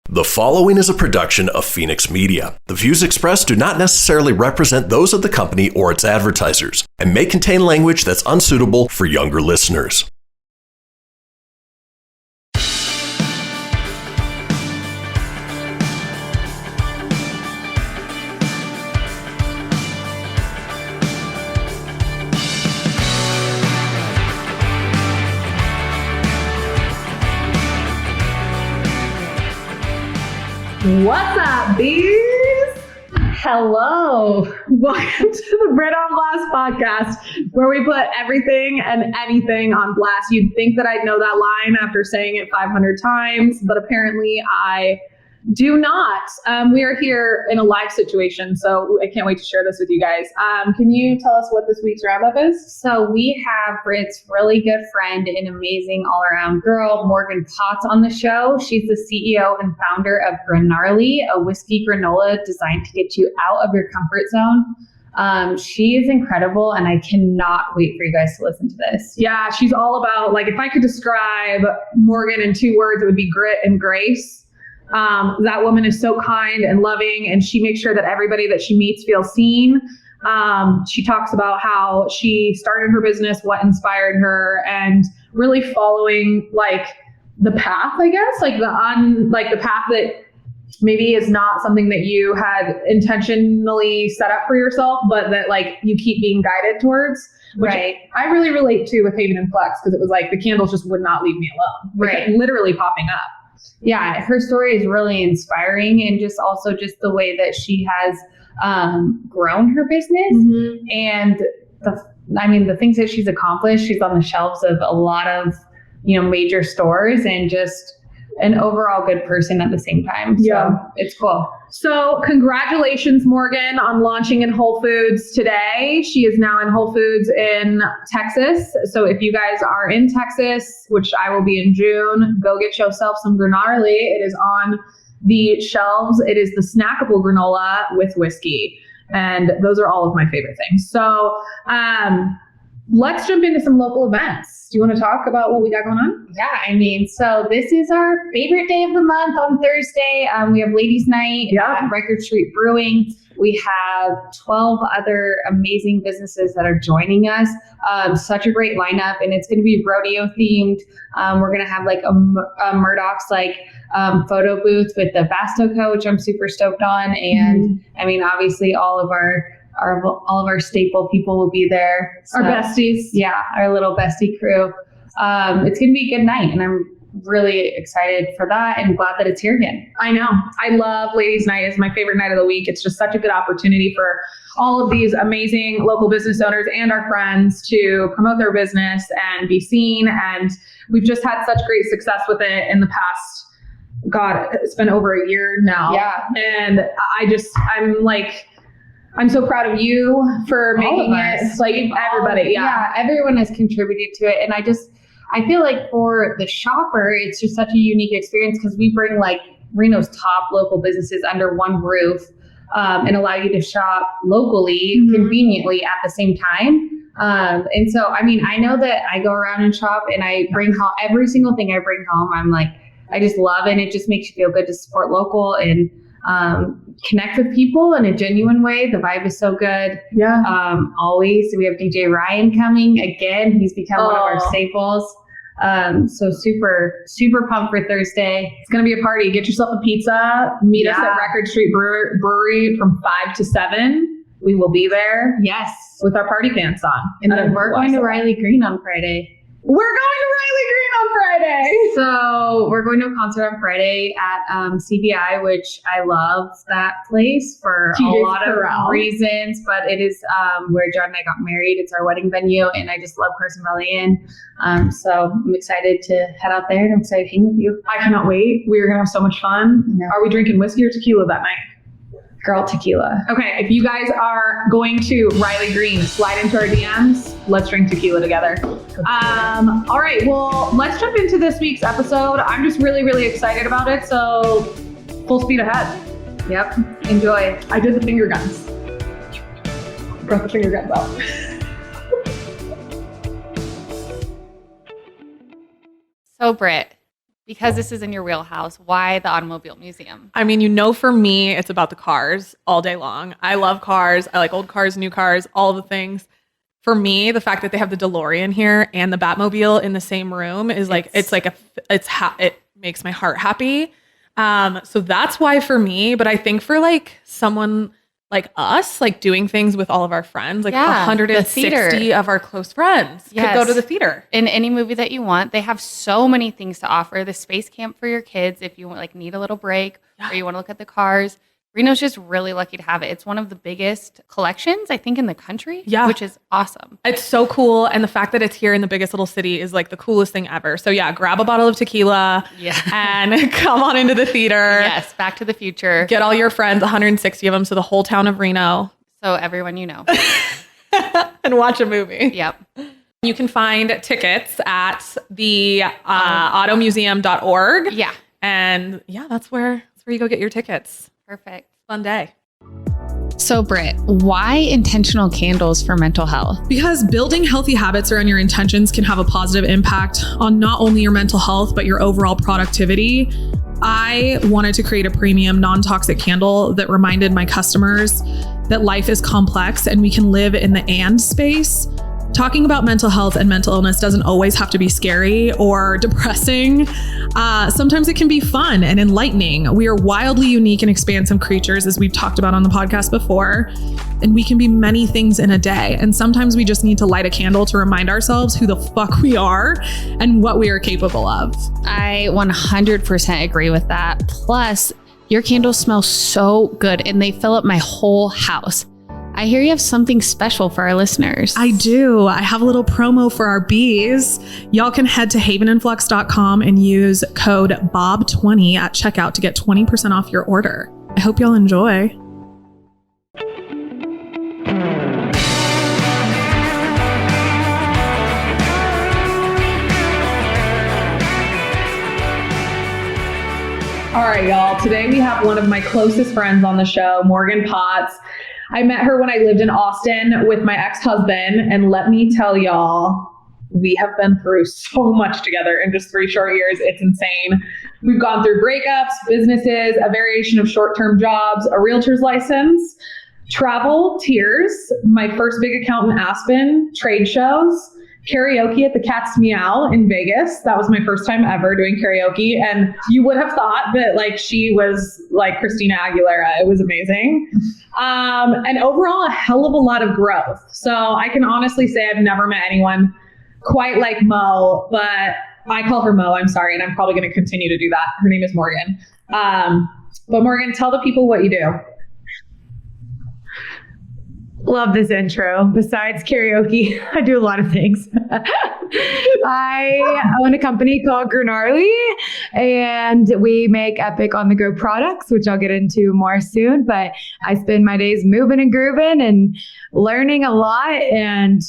The following is a production of Fenix Media. The views expressed do not necessarily represent those of the company or its advertisers and may contain language that's unsuitable for younger listeners. What's up, bees? Hello. Welcome to the Britt on Blast podcast, where we put everything and anything on blast. You'd think that I'd know that line after saying it 500 times, but apparently I do not. We are here in a live situation, so I can't wait to share this with you guys. Can you tell us what this week's roundup is? So we have Britt's really good friend and amazing all-around girl, Morgan Potts, on the show. She's the CEO and founder of Granarly, a whiskey granola designed to get you out of your comfort zone. She is incredible, and I cannot wait for you guys to listen to this. Yeah, she's all about, like, if I could describe Morgan in 2 words, it would be grit and grace. That woman is so kind and loving, and she makes sure that everybody that she meets feels seen. She talks about how she started her business, what inspired her, and really following like the path, I guess, like the path that maybe is not something that you had intentionally set up for yourself, but that like you keep being guided towards. Which right. I really relate to with Haven and Flux, because it was like the candles just would not leave me alone. Right. Like, literally popping up. Yeah, her story is really inspiring, and just also just the way that she has grown her business. Mm-hmm. And the things that she's accomplished. She's on the shelves of a lot of, major stores, and just an overall good person at the same time. Yeah. So it's cool. So congratulations, Morgan, on launching in Whole Foods today. She is now in Whole Foods in Texas. So if you guys are in Texas, which I will be in June, go get yourself some Granarly. It is on the shelves. It is the snackable granola with whiskey. And those are all of my favorite things. So let's jump into some local events. Do you want to talk about what we got going on? Yeah, so this is our favorite day of the month on Thursday. We have Ladies Night at Record Street Brewing. We have 12 other amazing businesses that are joining us. Such a great lineup, and it's going to be rodeo themed. We're going to have like a Murdock's photo booth with the Basto Co, which I'm super stoked on. And obviously all of our staple people will be there. So, our besties. Yeah, our little bestie crew. It's going to be a good night, and I'm really excited for that and glad that it's here again. I know. I love Ladies Night. It's my favorite night of the week. It's just such a good opportunity for all of these amazing local business owners and our friends to promote their business and be seen. And we've just had such great success with it in the past. God, it's been over a year now. Yeah. And I'm so proud of you for making it, like everybody. Yeah, everyone has contributed to it. And I feel like for the shopper, it's just such a unique experience, because we bring like Reno's top local businesses under one roof and allow you to shop locally, conveniently at the same time. And so, I know that I go around and shop, and I bring home every single thing I bring home. I'm like, I just love it. And it just makes you feel good to support local and connect with people in a genuine way. The vibe is so good. Yeah. Always. We have DJ Ryan coming again. He's become one of our staples. So super, super pumped for Thursday. It's going to be a party. Get yourself a pizza. Meet us at Record Street Brewery from 5 to 7. We will be there. Yes. With our party pants on. And then we're going to Riley Green on Friday. We're going to Riley Green on Friday. So we're going to a concert on Friday at CBI, which I love that place for a lot of reasons. But it is where John and I got married. It's our wedding venue, and I just love Carson Valley Inn. So I'm excited to head out there, and I'm excited to hang with you. I cannot wait. We are going to have so much fun. No. Are we drinking whiskey or tequila that night? Girl, tequila. Okay, if you guys are going to Riley Green, slide into our DMs. Let's drink tequila together. All right, well, let's jump into this week's episode. I'm just really, really excited about it. So full speed ahead. Yep, enjoy. I did the finger guns. Brought the finger guns out. So Britt, Because this is in your wheelhouse, why the Automobile Museum? I mean, for me, it's about the cars all day long. I love cars. I like old cars, new cars, all the things. For me, the fact that they have the DeLorean here and the Batmobile in the same room is like, it makes my heart happy. So that's why for me, but I think for like someone like us, like doing things with all of our friends, like 160 of our close friends could go to the theater. In any movie that you want, they have so many things to offer. The space camp for your kids, if you like need a little break or you want to look at the cars. Reno's just really lucky to have it. It's one of the biggest collections, I think, in the country, which is awesome. It's so cool. And the fact that it's here in the biggest little city is like the coolest thing ever. So grab a bottle of tequila and come on into the theater. Yes, Back to the Future. Get all your friends, 160 of them, so the whole town of Reno. So everyone you know. And watch a movie. Yep. You can find tickets at the automuseum.org. Yeah. And that's where you go get your tickets. Perfect. Fun day. So Britt, why intentional candles for mental health? Because building healthy habits around your intentions can have a positive impact on not only your mental health, but your overall productivity. I wanted to create a premium non-toxic candle that reminded my customers that life is complex and we can live in the and space. Talking about mental health and mental illness doesn't always have to be scary or depressing. Sometimes it can be fun and enlightening. We are wildly unique and expansive creatures, as we've talked about on the podcast before, and we can be many things in a day. And sometimes we just need to light a candle to remind ourselves who the fuck we are and what we are capable of. I 100% agree with that. Plus, your candles smell so good and they fill up my whole house. I hear you have something special for our listeners. I do. I have a little promo for our bees. Y'all can head to havenandflux.com and use code BOB20 at checkout to get 20% off your order. I hope y'all enjoy. All right, y'all. Today we have one of my closest friends on the show, Morgan Potts. I met her when I lived in Austin with my ex-husband, and let me tell y'all, we have been through so much together in just 3 short years. It's insane. We've gone through breakups, businesses, a variation of short-term jobs, a realtor's license, travel, tears, my first big account in Aspen, trade shows, karaoke at the Cat's Meow in Vegas. That was my first time ever doing karaoke. And you would have thought that like she was like Christina Aguilera. It was amazing. And overall, a hell of a lot of growth. So I can honestly say I've never met anyone quite like Mo, but I call her Mo. I'm sorry. And I'm probably going to continue to do that. Her name is Morgan. But Morgan, tell the people what you do. Love this intro. Besides karaoke, I do a lot of things. I own a company called Granarly, and we make epic on-the-go products, which I'll get into more soon. But I spend my days moving and grooving and learning a lot and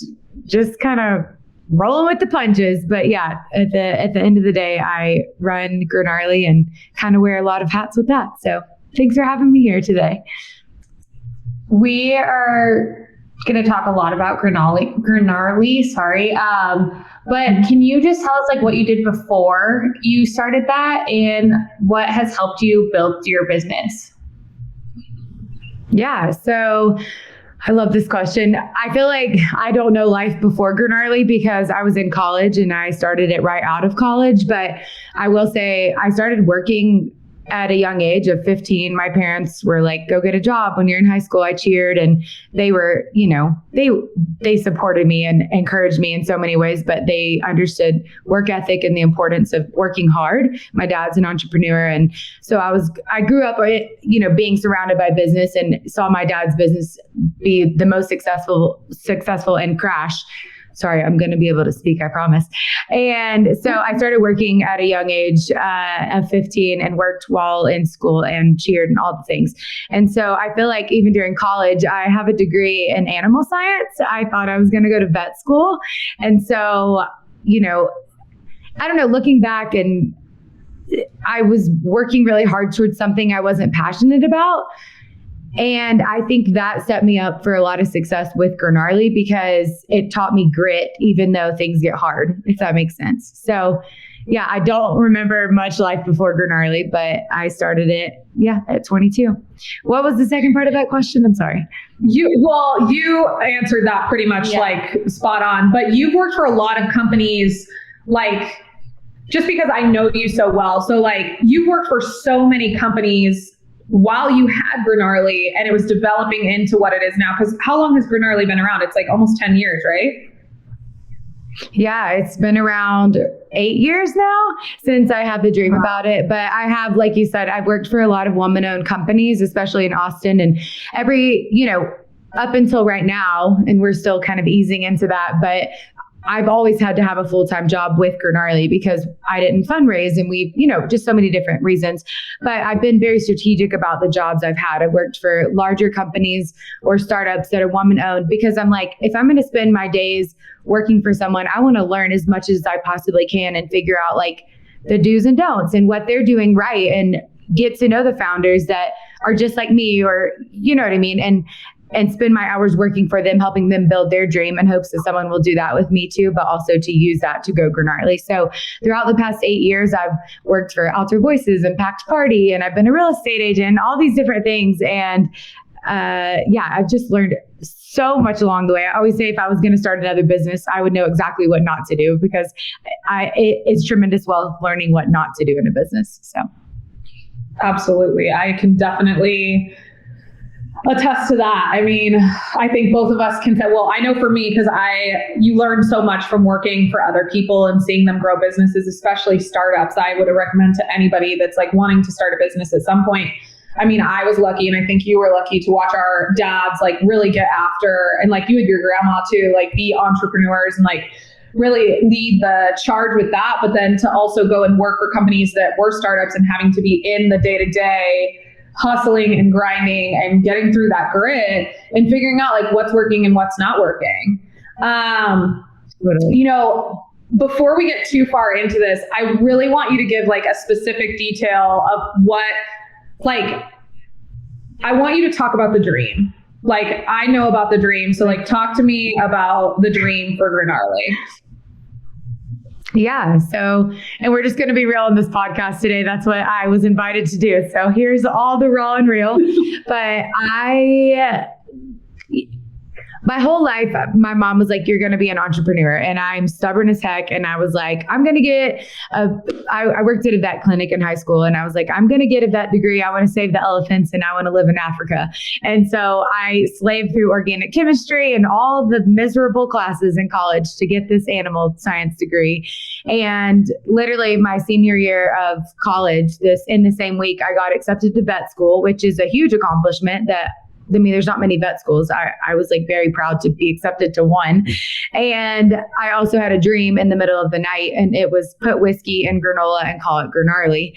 just kind of rolling with the punches. But yeah, at the end of the day, I run Granarly and kind of wear a lot of hats with that. So thanks for having me here today. We are going to talk a lot about Granarly, but can you just tell us like what you did before you started that and what has helped you build your business? Yeah, so I love this question. I feel like I don't know life before Granarly because I was in college and I started it right out of college, but I will say I started working at a young age of 15. My parents were like, go get a job when you're in high school. I cheered, and they were, they supported me and encouraged me in so many ways, but they understood work ethic and the importance of working hard. My dad's an entrepreneur. And so I grew up, being surrounded by business and saw my dad's business be the most successful and crash. Sorry, I'm going to be able to speak, I promise. And so I started working at a young age of 15 and worked while in school and cheered and all the things. And so I feel like even during college, I have a degree in animal science. I thought I was going to go to vet school. And so, I don't know, looking back, and I was working really hard towards something I wasn't passionate about. And I think that set me up for a lot of success with Granarly because it taught me grit, even though things get hard, if that makes sense. So yeah, I don't remember much life before Granarly, but I started it, at 22. What was the second part of that question? I'm sorry. You answered that pretty much like spot on, but you've worked for a lot of companies, like, just because I know you so well. So like, you've worked for so many companies while you had Granarly and it was developing into what it is now. Because how long has Granarly been around? It's like almost 10 years, right? Yeah, it's been around 8 years now since I had the dream about it. But I have, like you said, I've worked for a lot of woman-owned companies, especially in Austin, and up until right now, and we're still kind of easing into that, but I've always had to have a full-time job with Granarly because I didn't fundraise, and we've, just so many different reasons. But I've been very strategic about the jobs I've had. I've worked for larger companies or startups that are woman-owned because I'm like, if I'm going to spend my days working for someone, I want to learn as much as I possibly can and figure out like the do's and don'ts and what they're doing right, and get to know the founders that are just like me, or you know what I mean, and spend my hours working for them, helping them build their dream in hopes that someone will do that with me too, but also to use that to go Granarly. So throughout the past 8 years, I've worked for Alter Voices and Packed Party, and I've been a real estate agent, all these different things. And I've just learned so much along the way. I always say if I was going to start another business, I would know exactly what not to do, because it's tremendous wealth learning what not to do in a business. So absolutely. I can definitely attest to that. I mean, I think both of us can say, well, I know for me, because you learn so much from working for other people and seeing them grow businesses, especially startups. I would recommend to anybody that's like wanting to start a business at some point. I mean, I was lucky, and I think you were lucky to watch our dads like really get after, and like you and your grandma too, like be entrepreneurs and like really lead the charge with that. But then to also go and work for companies that were startups and having to be in the day-to-day hustling and grinding and getting through that grit and figuring out like what's working and what's not working. Before we get too far into this, I really want you to give like a specific detail of what, like, I want you to talk about the dream. Like, I know about the dream. So like, talk to me about the dream for Granarly. Yeah. So, and we're just going to be real on this podcast today. That's what I was invited to do. So here's all the raw and real. But my whole life, my mom was like, you're going to be an entrepreneur. And I'm stubborn as heck. And I was like, I'm going to get I worked at a vet clinic in high school. And I was like, I'm going to get a vet degree. I want to save the elephants and I want to live in Africa. And so I slaved through organic chemistry and all the miserable classes in college to get this animal science degree. And literally my senior year of college, in the same week, I got accepted to vet school, which is a huge accomplishment there's not many vet schools. I was like very proud to be accepted to one. And I also had a dream in the middle of the night, and it was put whiskey in granola and call it Granarly.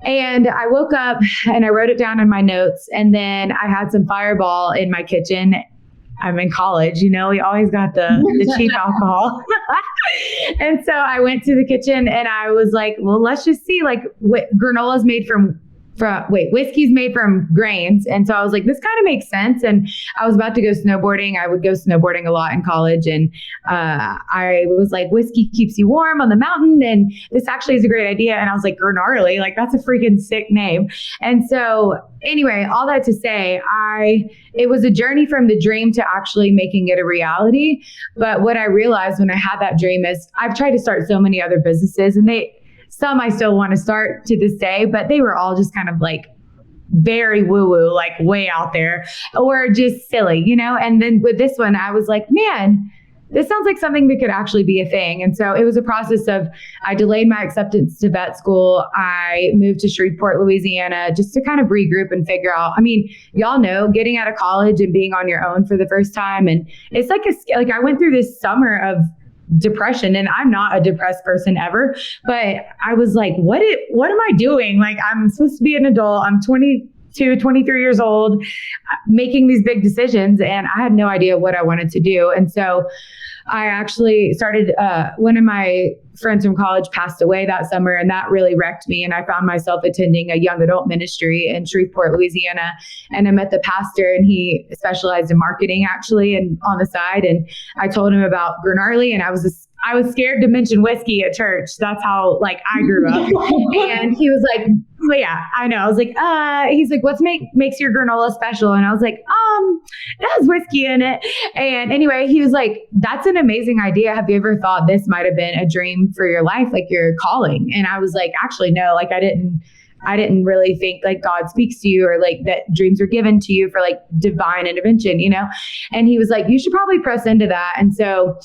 And I woke up and I wrote it down in my notes. And then I had some Fireball in my kitchen. I'm in college, we always got the cheap alcohol. And so I went to the kitchen and I was like, well, let's just see, like, what granola's made from whiskey's made from grains. And so I was like, this kind of makes sense. And I was about to go snowboarding. I would go snowboarding a lot in college. And I was like, whiskey keeps you warm on the mountain. And this actually is a great idea. And I was like, Granarly, like that's a freaking sick name. And so anyway, all that to say, it was a journey from the dream to actually making it a reality. But what I realized when I had that dream is I've tried to start so many other businesses, and some I still want to start to this day, but they were all just kind of like very woo-woo, like way out there, or just silly, And then with this one, I was like, man, this sounds like something that could actually be a thing. And so it was a process of, I delayed my acceptance to vet school. I moved to Shreveport, Louisiana, just to kind of regroup and figure out, I mean, y'all know, getting out of college and being on your own for the first time. And it's like I went through this summer of depression, and I'm not a depressed person ever, but I was like, what am I doing? Like, I'm supposed to be an adult. I'm 22, 23 years old, making these big decisions, and I had no idea what I wanted to do. And so I actually started, one of my friends from college passed away that summer, and that really wrecked me. And I found myself attending a young adult ministry in Shreveport, Louisiana. And I met the pastor, and he specialized in marketing actually, and on the side. And I told him about Granarly, and I was scared to mention whiskey at church. That's how like I grew up. And he was like, well, yeah, I know. I was like, he's like, what makes your granola special? And I was like, it has whiskey in it. And anyway, he was like, that's an amazing idea. Have you ever thought this might have been a dream for your life, like your calling? And I was like, actually, no, like I didn't really think like God speaks to you or like that dreams are given to you for like divine intervention, you know? And he was like, you should probably press into that. And so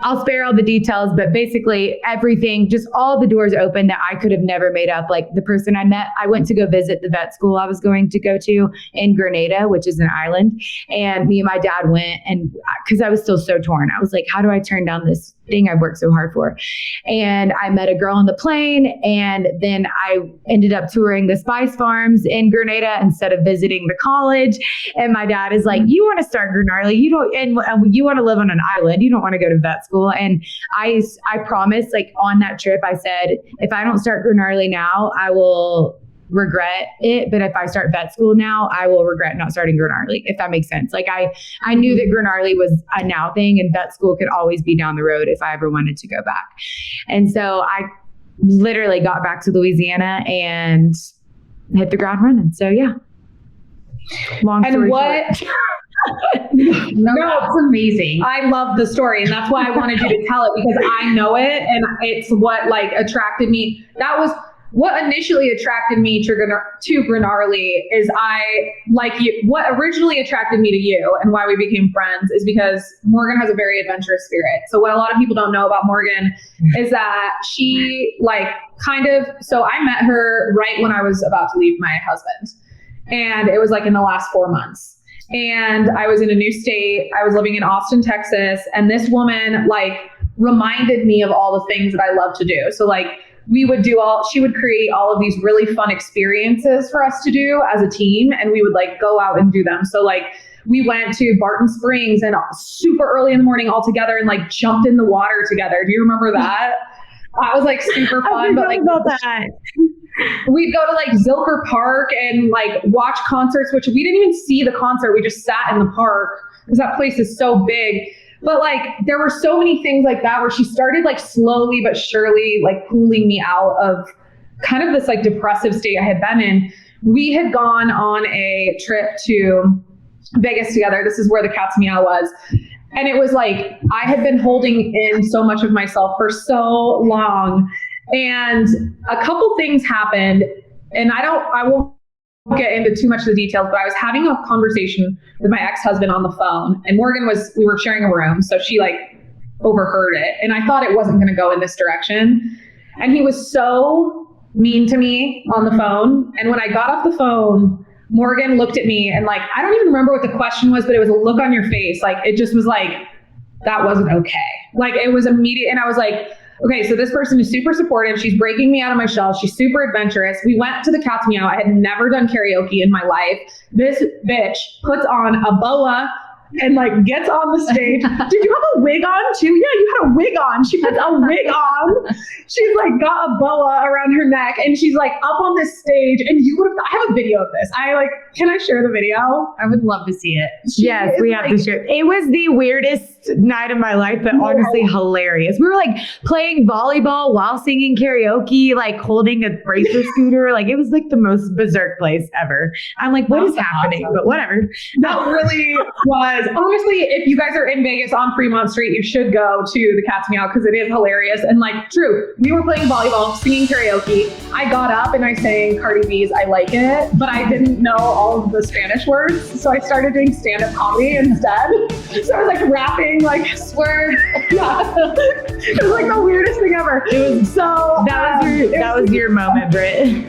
I'll spare all the details, but basically everything, just all the doors open that I could have never made up. Like the person I met, I went to go visit the vet school I was going to go to in Grenada, which is an island. And me and my dad went, and because I was still so torn, I was like, how do I turn down this thing I've worked so hard for? And I met a girl on the plane, and then I ended up touring the spice farms in Grenada instead of visiting the college. And my dad is like, you want to start Granarly, you don't, and you want to live on an island, you don't want to go to vet school. And I promised, like on that trip, I said, if I don't start Granarly now, I will regret it. But if I start vet school now, I will regret not starting Granarly, if that makes sense. Like I knew that Granarly was a now thing, and vet school could always be down the road if I ever wanted to go back. And so I literally got back to Louisiana and hit the ground running. So yeah. Long story short. No, it's amazing. I love the story, and that's why I wanted you to tell it, because I know it, and it's what like attracted me. That was what initially attracted me to Granarly. Is I like you. What originally attracted me to you and why we became friends is because Morgan has a very adventurous spirit. So what a lot of people don't know about Morgan is that she like kind of. So I met her right when I was about to leave my husband, and it was like in the last 4 months. And I was in a new state. I was living in Austin, Texas. And this woman like reminded me of all the things that I love to do. So like she would create all of these really fun experiences for us to do as a team. And we would like go out and do them. So like we went to Barton Springs and super early in the morning all together and like jumped in the water together. Do you remember that? That was like super fun. But like about that. We'd go to like Zilker Park and like watch concerts, which we didn't even see the concert. We just sat in the park because that place is so big. But like there were so many things like that where she started like slowly but surely like pulling me out of kind of this like depressive state I had been in. We had gone on a trip to Vegas together. This is where the Cat's Meow was. And it was like I had been holding in so much of myself for so long. And a couple things happened, and I won't get into too much of the details, but I was having a conversation with my ex-husband on the phone, and we were sharing a room. So she like overheard it, and I thought it wasn't going to go in this direction. And he was so mean to me on the phone. And when I got off the phone, Morgan looked at me and like, I don't even remember what the question was, but it was a look on your face. Like, it just was like, that wasn't okay. Like it was immediate. And I was like, okay, so this person is super supportive. She's breaking me out of my shell. She's super adventurous. We went to the Cat's Meow. I had never done karaoke in my life. This bitch puts on a boa and like gets on the stage. Did you have a wig on too? Yeah, you had a wig on. She puts a wig on. She's like got a boa around her neck and she's like up on this stage, and I have a video of this. Can I share the video? I would love to see it. Yes, we have to share. It was the weirdest night of my life, but honestly hilarious. We were like playing volleyball while singing karaoke, like holding a racer scooter. Like it was like the most berserk place ever. I'm like, what is happening? Awesome. But whatever. That really was. Honestly, if you guys are in Vegas on Fremont Street, you should go to the Cat's Meow because it is hilarious. And like, true, we were playing volleyball, singing karaoke. I got up and I sang Cardi B's I Like It, but I didn't know all of the Spanish words. So I started doing stand-up comedy instead. So I was like rapping, like swear. Yeah. It was like the weirdest thing ever. It was so that was your moment, Britt.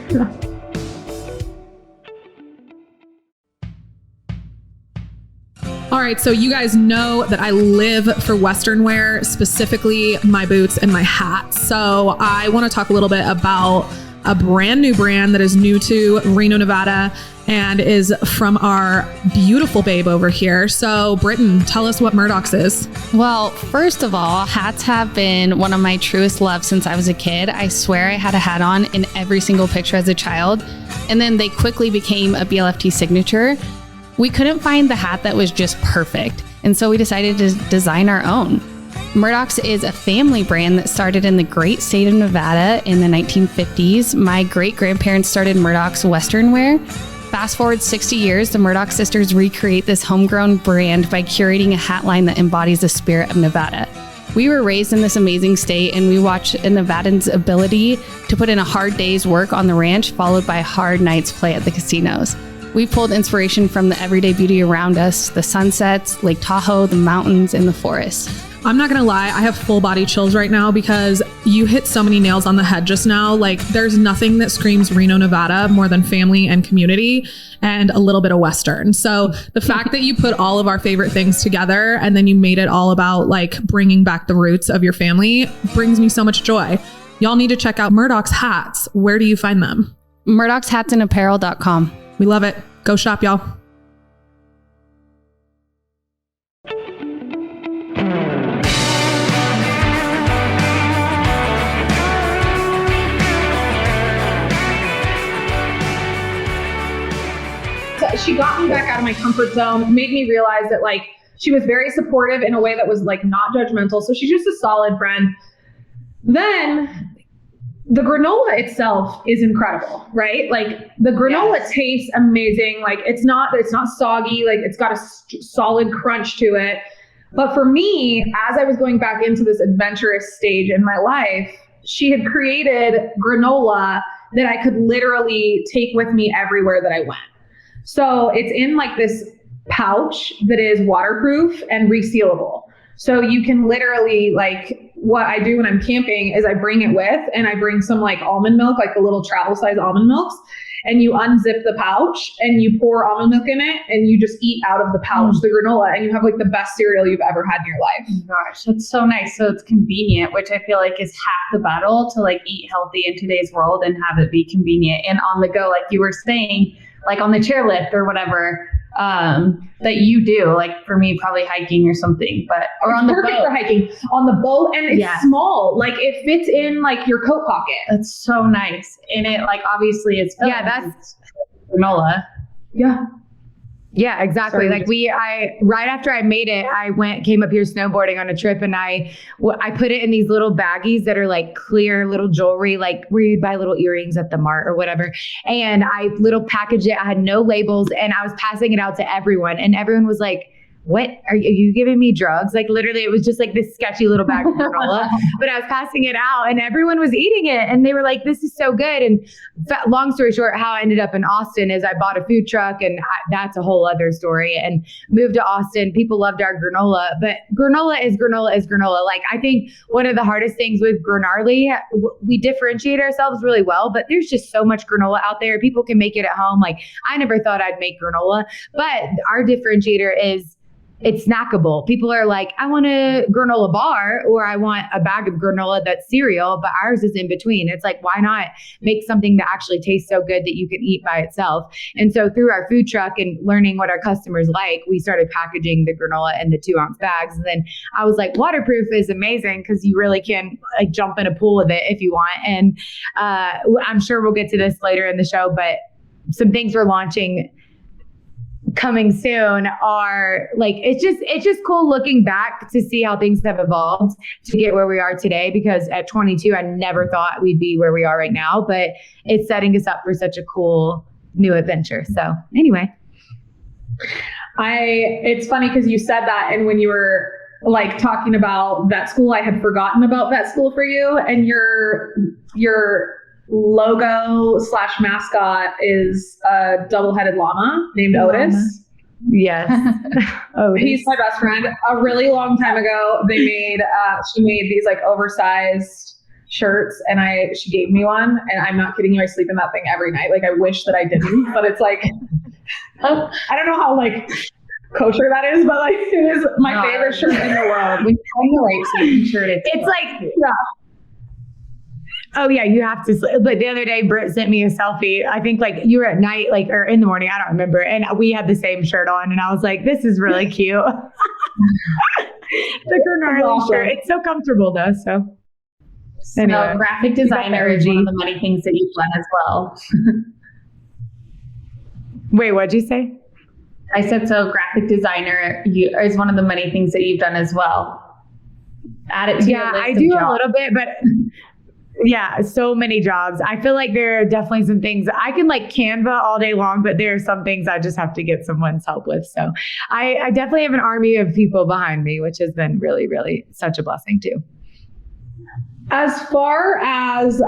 All right, so you guys know that I live for Western wear, specifically my boots and my hat. So I want to talk a little bit about a brand new brand that is new to Reno, Nevada, and is from our beautiful babe over here. So Britton, tell us what Murdock's is. Well, first of all, hats have been one of my truest loves since I was a kid. I swear I had a hat on in every single picture as a child. And then they quickly became a BLFT signature. We couldn't find the hat that was just perfect. And so we decided to design our own. Murdock's is a family brand that started in the great state of Nevada in the 1950s. My great-grandparents started Murdock's Western wear. Fast forward 60 years, the Murdock sisters recreate this homegrown brand by curating a hat line that embodies the spirit of Nevada. We were raised in this amazing state, and we watch a Nevadan's ability to put in a hard day's work on the ranch, followed by a hard night's play at the casinos. We pulled inspiration from the everyday beauty around us, the sunsets, Lake Tahoe, the mountains, and the forest. I'm not gonna lie, I have full body chills right now because you hit so many nails on the head just now. Like, there's nothing that screams Reno, Nevada more than family and community and a little bit of Western. So the fact that you put all of our favorite things together and then you made it all about like bringing back the roots of your family brings me so much joy. Y'all need to check out Murdock's hats. Where do you find them? Murdock'sHatsAndApparel.com. We love it. Go shop, y'all. She got me back out of my comfort zone, made me realize that like she was very supportive in a way that was like not judgmental. So she's just a solid friend. Then the granola itself is incredible, right? Like the granola tastes amazing. Like it's not soggy. Like it's got a solid crunch to it. But for me, as I was going back into this adventurous stage in my life, she had created granola that I could literally take with me everywhere that I went. So it's in like this pouch that is waterproof and resealable. So you can literally, like, what I do when I'm camping is I bring it with, and I bring some like almond milk, like the little travel size almond milks, and you unzip the pouch and you pour almond milk in it and you just eat out of the pouch, the granola, and you have like the best cereal you've ever had in your life. Oh gosh, that's so nice. So it's convenient, which I feel like is half the battle to like eat healthy in today's world and have it be convenient and on the go, like you were saying, like on the chairlift or whatever that you do. Like for me, probably hiking or something, but or it's on the perfect boat. for hiking on the boat, and it's small. Like it fits in like your coat pocket. That's so nice, and it like obviously it's that's granola. Yeah, exactly. Sorry. Like I right after I made it, I came up here snowboarding on a trip, and I put it in these little baggies that are like clear little jewelry, like where you buy little earrings at the mart or whatever. And I little packaged it. I had no labels, and I was passing it out to everyone, and everyone was like, what are you giving me drugs? Like literally it was just like this sketchy little bag of granola, but I was passing it out and everyone was eating it. And they were like, this is so good. And long story short, how I ended up in Austin is I bought a food truck, and that's a whole other story, and moved to Austin. People loved our granola, but granola is granola. Like I think one of the hardest things with Granarly, we differentiate ourselves really well, but there's just so much granola out there. People can make it at home. Like I never thought I'd make granola, but our differentiator is it's snackable. People are like, I want a granola bar or I want a bag of granola that's cereal, but ours is in between. It's like, why not make something that actually tastes so good that you can eat by itself? And so through our food truck and learning what our customers like, we started packaging the granola in the 2-ounce bags. And then I was like, waterproof is amazing because you really can like jump in a pool with it if you want. And I'm sure we'll get to this later in the show, but some things we're launching coming soon are like, it's just cool looking back to see how things have evolved to get where we are today, because at 22 I never thought we'd be where we are right now, but it's setting us up for such a cool new adventure. So anyway, it's funny because you said that, and when you were like talking about vet school, I had forgotten about vet school for you, and your logo / mascot is a double-headed llama named Otis. Yes. Otis. He's my best friend. A really long time ago, she made these like oversized shirts, and she gave me one, and I'm not kidding you, I sleep in that thing every night. Like I wish that I didn't, but it's like I don't know how like kosher that is, but like it is my favorite shirt in the world. When you find the right sleeping shirt, it's like Oh yeah, you have to. But the other day, Britt sent me a selfie. I think like you were at night, like, or in the morning. I don't remember. And we had the same shirt on, and I was like, "This is really cute." The Granarly shirt. It's so comfortable though. So anyway, graphic designer is one of the many things that you've done as well. Wait, what'd you say? I said, so graphic designer is one of the many things that you've done as well. Add it to your list I do of jobs. a little bit, but yeah, so many jobs. I feel like there are definitely some things I can like Canva all day long, but there are some things I just have to get someone's help with. So I definitely have an army of people behind me, which has been really, really such a blessing too. As far as,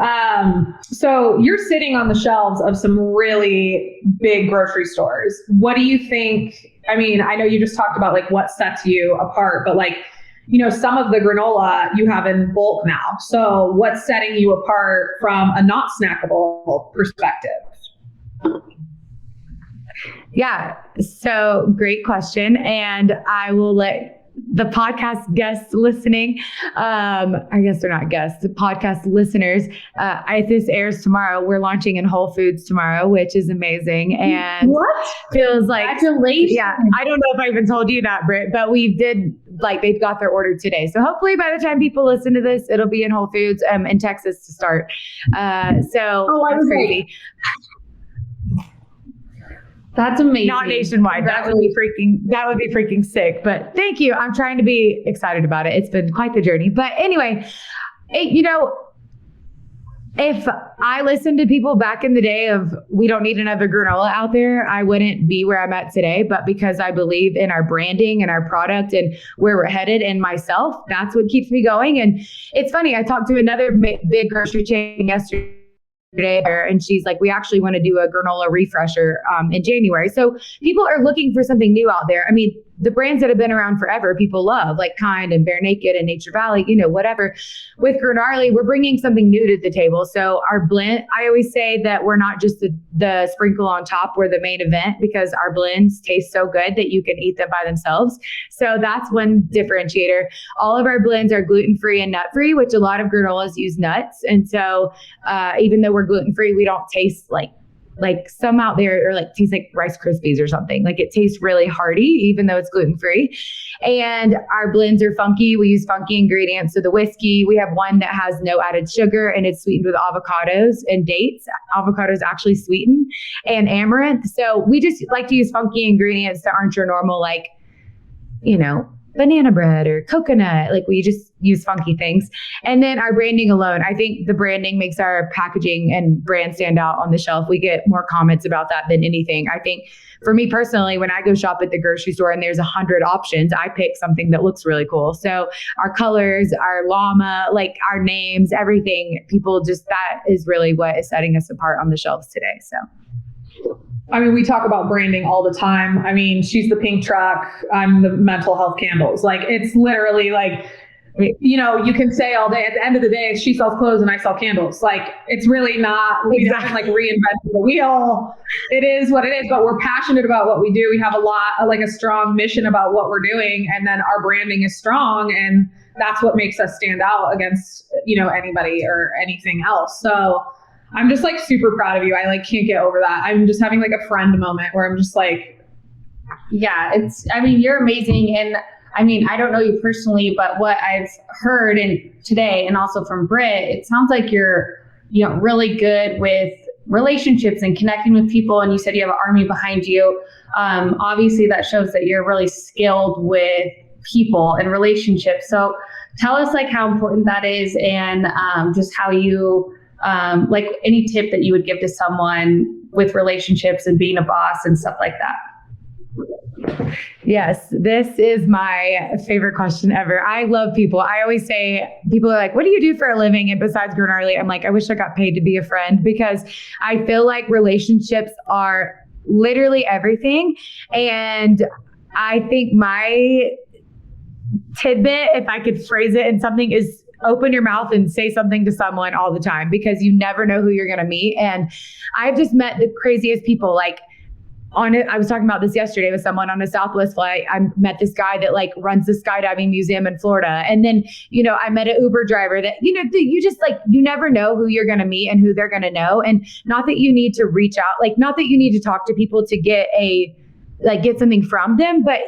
so you're sitting on the shelves of some really big grocery stores. What do you think? I mean, I know you just talked about like what sets you apart, but like, you know, some of the granola you have in bulk now. So what's setting you apart from a not snackable perspective? Yeah. So great question. And I will let the podcast guests listening, I guess they're not guests, the podcast listeners, if this airs tomorrow, we're launching in Whole Foods tomorrow, which is amazing. And feels like, congratulations. Yeah, I don't know if I even told you that, Britt, but we did, like, they've got their order today. So hopefully by the time people listen to this, it'll be in Whole Foods in Texas to start. That's crazy. That's amazing. Not nationwide. That would be freaking sick. But thank you. I'm trying to be excited about it. It's been quite the journey. But anyway, you know, if I listened to people back in the day of we don't need another granola out there, I wouldn't be where I'm at today. But because I believe in our branding and our product and where we're headed and myself, that's what keeps me going. And it's funny. I talked to another big grocery chain yesterday. And she's like, we actually want to do a granola refresher in January. So people are looking for something new out there. I mean, the brands that have been around forever, people love, like Kind and Bare Naked and Nature Valley, you know, whatever. With Granarly, we're bringing something new to the table. So our blend, I always say that we're not just the sprinkle on top, we're the main event, because our blends taste so good that you can eat them by themselves. So that's one differentiator. All of our blends are gluten-free and nut-free, which a lot of granolas use nuts. And so even though we're gluten-free, we don't taste like some out there or like taste like Rice Krispies or something. Like it tastes really hearty, even though it's gluten-free. And our blends are funky. We use funky ingredients. So the whiskey, we have one that has no added sugar and it's sweetened with avocados and dates. Avocados actually sweeten, and amaranth. So we just like to use funky ingredients that aren't your normal, like, you know, banana bread or coconut. Like we just use funky things. And then our branding alone, I think the branding makes our packaging and brand stand out on the shelf. We get more comments about that than anything. I think for me personally, when I go shop at the grocery store and there's 100 options, I pick something that looks really cool. So our colors, our llama, like our names, everything, people just, that is really what is setting us apart on the shelves today. So I mean, we talk about branding all the time. I mean, she's the pink truck. I'm the mental health candles. Like, it's literally like, you know, you can say all day, at the end of the day, she sells clothes and I sell candles. Like, it's really not, we haven't like reinvented the wheel. It is what it is, but we're passionate about what we do. We have a strong mission about what we're doing. And then our branding is strong. And that's what makes us stand out against, you know, anybody or anything else. So I'm just like super proud of you. I like can't get over that. I'm just having like a friend moment where I'm just like, yeah, I mean, you're amazing. And I mean, I don't know you personally, but what I've heard today and also from Britt, it sounds like you're, you know, really good with relationships and connecting with people. And you said you have an army behind you. Obviously that shows that you're really skilled with people and relationships. So tell us like how important that is and just how you, like any tip that you would give to someone with relationships and being a boss and stuff like that. Yes, this is my favorite question ever. I love people. I always say, people are like, what do you do for a living? And besides Granarly, I'm like, I wish I got paid to be a friend, because I feel like relationships are literally everything. And I think my tidbit, if I could phrase it in something, is open your mouth and say something to someone all the time, because you never know who you're going to meet. And I've just met the craziest people. Like, I was talking about this yesterday with someone on a Southwest flight. I met this guy that like runs the skydiving museum in Florida. And then, I met an Uber driver that, you just like, you never know who you're going to meet and who they're going to know. And not that you need to reach out, like, not that you need to talk to people to get something from them, but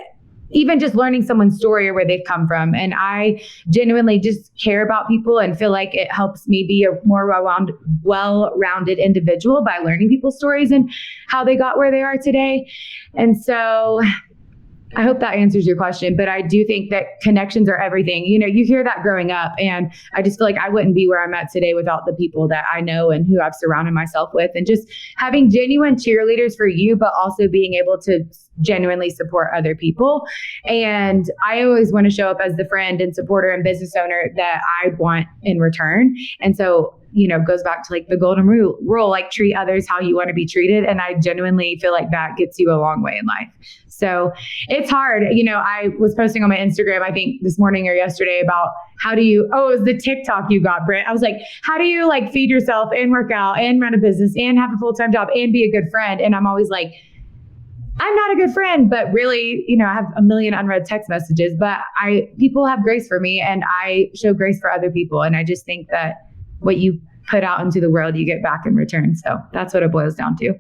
even just learning someone's story or where they've come from. And I genuinely just care about people and feel like it helps me be a more well-rounded individual by learning people's stories and how they got where they are today. And so I hope that answers your question, but I do think that connections are everything. You hear that growing up, and I just feel like I wouldn't be where I'm at today without the people that I know and who I've surrounded myself with, and just having genuine cheerleaders for you, but also being able to genuinely support other people. And I always want to show up as the friend and supporter and business owner that I want in return. And so, goes back to like the golden rule, like treat others how you want to be treated. And I genuinely feel like that gets you a long way in life. So it's hard. I was posting on my Instagram, I think this morning or yesterday, about it was the TikTok you got, Britt. I was like, how do you like feed yourself and work out and run a business and have a full-time job and be a good friend? And I'm always like, I'm not a good friend, but really, I have a million unread text messages, but people have grace for me and I show grace for other people. And I just think that what you put out into the world, you get back in return. So that's what it boils down to.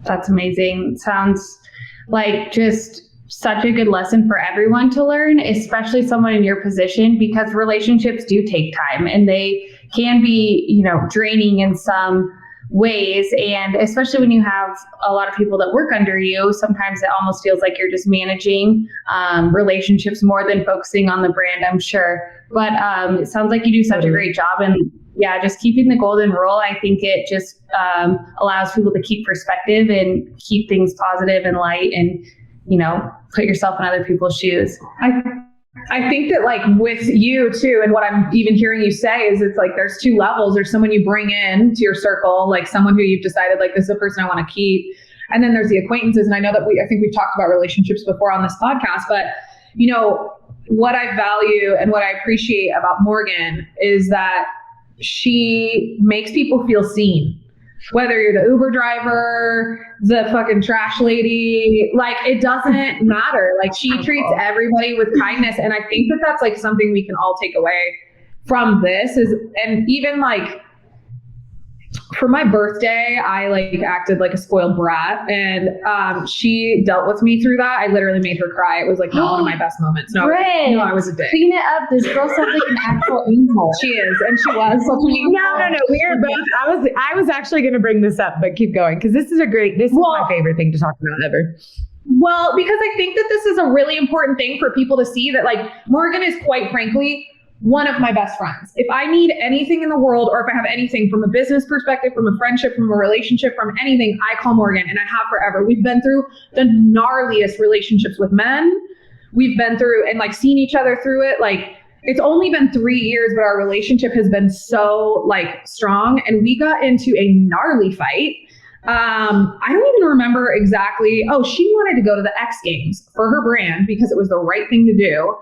That's amazing. Sounds like just such a good lesson for everyone to learn, especially someone in your position, because relationships do take time and they can be, draining in some ways. And especially when you have a lot of people that work under you, sometimes it almost feels like you're just managing relationships more than focusing on the brand, I'm sure. But it sounds like you do such a great job. And yeah, just keeping the golden rule, I think it just allows people to keep perspective and keep things positive and light and, put yourself in other people's shoes. I think that like with you too, and what I'm even hearing you say is it's like there's two levels. There's someone you bring in to your circle, like someone who you've decided like this is a person I want to keep. And then there's the acquaintances. And I know that I think we've talked about relationships before on this podcast, but what I value and what I appreciate about Morgan is that she makes people feel seen. Whether you're the Uber driver, the fucking trash lady, like it doesn't matter. Like she treats everybody with kindness. And I think that that's like something we can all take away from this and even like for my birthday, I like acted like a spoiled brat and she dealt with me through that. I literally made her cry. It was like one of my best moments. No, I was a dick. Clean it up. This girl sounds like an actual angel. She is, and she was. No. We are both. I was actually going to bring this up, but keep going because this is my favorite thing to talk about ever. Well, because I think that this is a really important thing for people to see that like Morgan is quite frankly one of my best friends. If I need anything in the world, or if I have anything from a business perspective, from a friendship, from a relationship, from anything, I call Morgan, and I have forever. We've been through the gnarliest relationships with men. We've been through and like seen each other through it. Like it's only been 3 years, but our relationship has been so like strong. And we got into a gnarly fight. I don't even remember exactly. Oh, she wanted to go to the X Games for her brand because it was the right thing to do.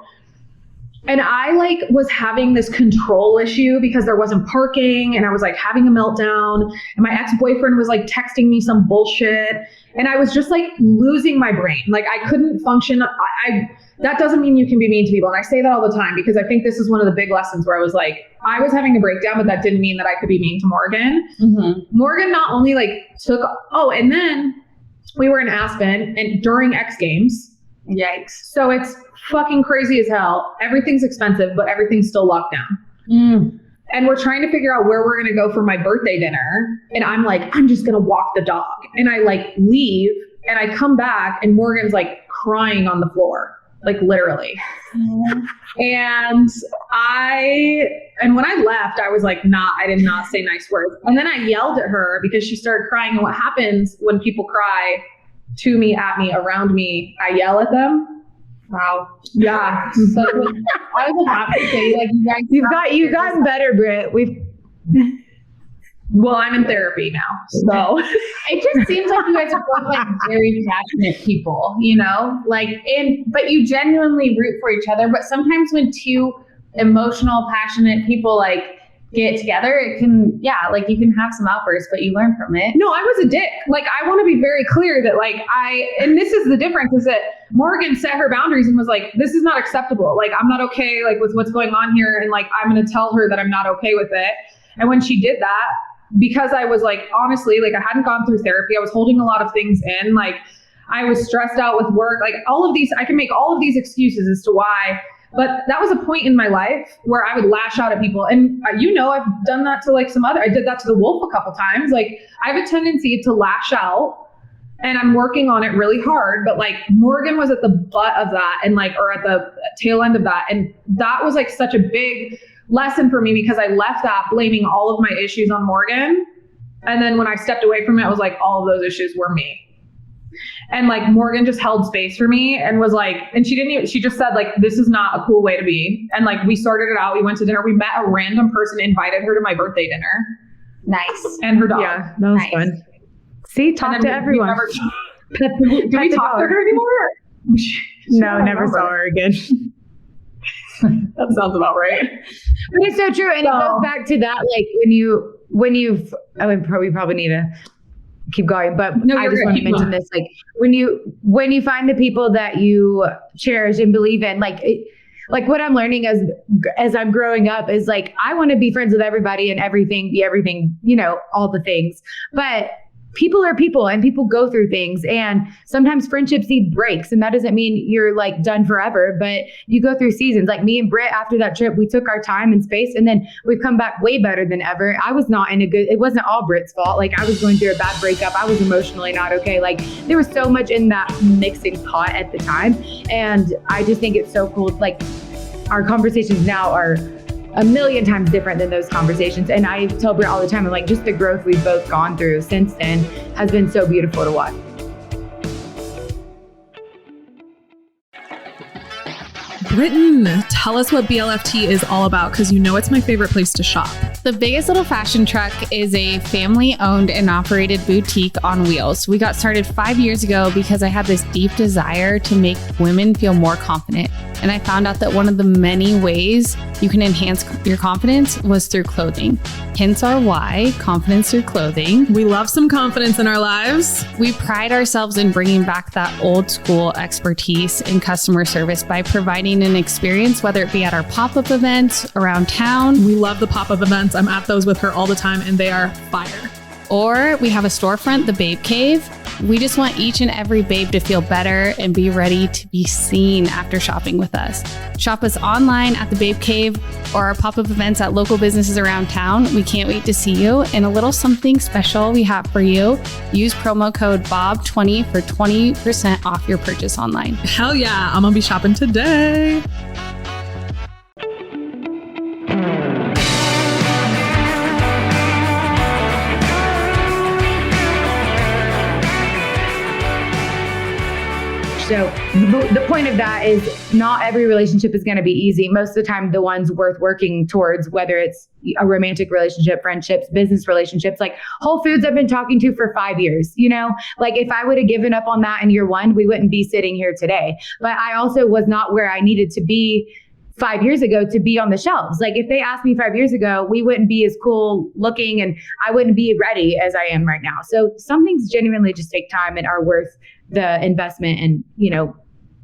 And I like was having this control issue because there wasn't parking and I was like having a meltdown and my ex-boyfriend was like texting me some bullshit and I was just like losing my brain. Like I couldn't function. That doesn't mean you can be mean to people. And I say that all the time because I think this is one of the big lessons where I was like, I was having a breakdown, but that didn't mean that I could be mean to Morgan. Mm-hmm. Morgan not only like and then we were in Aspen and during X Games. Yikes. So it's fucking crazy as hell. Everything's expensive, but everything's still locked down. And we're trying to figure out where we're going to go for my birthday dinner. And I'm like, I'm just going to walk the dog. And I like leave and I come back and Morgan's like crying on the floor, like literally. And when I left, I was like, I did not say nice words. And then I yelled at her because she started crying. And what happens when people cry to me, at me, around me, I yell at them. Wow. Yeah. So I was happy to say, like, you guys you've gotten better, Britt. Well, I'm in therapy now, so it just seems like you guys are both like very passionate people, but you genuinely root for each other. But sometimes when two emotional, passionate people like get together, it can, like you can have some outbursts, but you learn from it. No, I was a dick. Like, I want to be very clear that and this is the difference, is that Morgan set her boundaries and was like, this is not acceptable. Like, I'm not okay, like, with what's going on here. And like, I'm going to tell her that I'm not okay with it. And when she did that, because I was like, honestly, like I hadn't gone through therapy, I was holding a lot of things in, like I was stressed out with work, like all of these, I can make all of these excuses as to why. But that was a point in my life where I would lash out at people. And I've done that to like I did that to the wolf a couple times. Like I have a tendency to lash out, and I'm working on it really hard. But like Morgan was at the butt of that, and or at the tail end of that. And that was like such a big lesson for me, because I left that blaming all of my issues on Morgan. And then when I stepped away from it, I was like, all of those issues were me. And like Morgan just held space for me and was like, and she just said like, this is not a cool way to be. And like, we sorted it out. We went to dinner. We met a random person, invited her to my birthday dinner. Nice. And her dog. Yeah, that was fun. See, talk to everyone. Do we talk to her anymore? No, never saw her again. That sounds about right. But it's so true. And it goes back to that, like we probably need to keep going, but I just want to mention this, like when you find the people that you cherish and believe in, like what I'm learning as I'm growing up is like, I want to be friends with everybody and everything, be everything, all the things, but people are people and people go through things, and sometimes friendships need breaks, and that doesn't mean you're like done forever, but you go through seasons. Like me and Britt, after that trip, we took our time and space, and then we've come back way better than ever. I was not it wasn't all Britt's fault. Like I was going through a bad breakup. I was emotionally not okay. Like there was so much in that mixing pot at the time. And I just think it's so cool. Like our conversations now are a million times different than those conversations. And I tell Britt all the time, I'm like, just the growth we've both gone through since then has been so beautiful to watch. Britton, tell us what BLFT is all about, because it's my favorite place to shop. The Biggest Little Fashion Truck is a family-owned and operated boutique on wheels. We got started 5 years ago because I had this deep desire to make women feel more confident. And I found out that one of the many ways you can enhance your confidence was through clothing. Hence our why, confidence through clothing. We love some confidence in our lives. We pride ourselves in bringing back that old school expertise in customer service by providing an experience, whether it be at our pop-up events around town. We love the pop-up events. I'm at those with her all the time, and they are fire. Or we have a storefront, the Babe Cave. We just want each and every babe to feel better and be ready to be seen after shopping with us. Shop us online at the Babe Cave or our pop-up events at local businesses around town. We can't wait to see you. And a little something special we have for you. Use promo code BOB20 for 20% off your purchase online. Hell yeah, I'm gonna be shopping today. So the point of that is not every relationship is going to be easy. Most of the time, the ones worth working towards, whether it's a romantic relationship, friendships, business relationships, like Whole Foods I've been talking to for 5 years, like if I would have given up on that in year one, we wouldn't be sitting here today. But I also was not where I needed to be 5 years ago to be on the shelves. Like if they asked me 5 years ago, we wouldn't be as cool looking and I wouldn't be ready as I am right now. So some things genuinely just take time and are worth the investment and,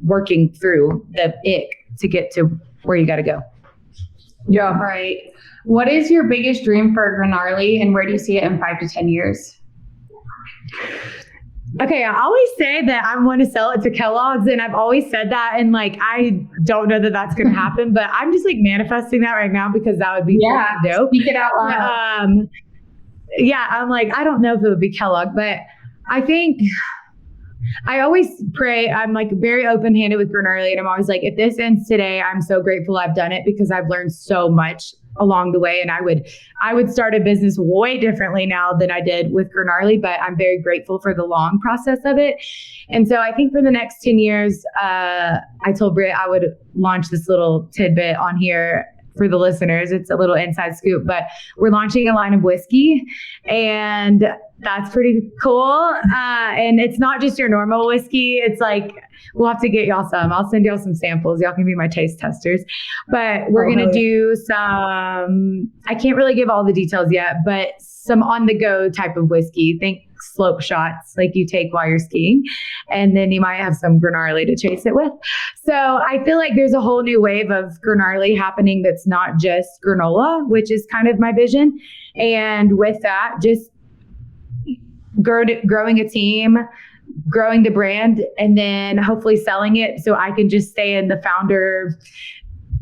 working through the ick to get to where you got to go. Yeah. Right. What is your biggest dream for Granarly, and where do you see it in 5 to 10 years? Okay, I always say that I want to sell it to Kellogg's, and I've always said that, and like I don't know that that's going to happen, but I'm just like manifesting that right now because that would be dope. Speak it out loud. I'm like, I don't know if it would be Kellogg, but I think I always pray. I'm like very open-handed with Granarly, and I'm always like, if this ends today, I'm so grateful I've done it because I've learned so much along the way. And I would start a business way differently now than I did with Granarly, but I'm very grateful for the long process of it. And so I think for the next 10 years, I told Britt I would launch this little tidbit on here for the listeners. It's a little inside scoop, but we're launching a line of whiskey, and that's pretty cool. And it's not just your normal whiskey. It's like, We'll have to get y'all some. I'll send y'all some samples. Y'all can be my taste testers. But we're going to do some, I can't really give all the details yet, but some on the go type of whiskey. Think slope shots like you take while you're skiing. And then you might have some Granarly to chase it with. So I feel like there's a whole new wave of Granarly happening that's not just granola, which is kind of my vision. And with that, just growing a team, growing the brand, and then hopefully selling it so I can just stay in the founder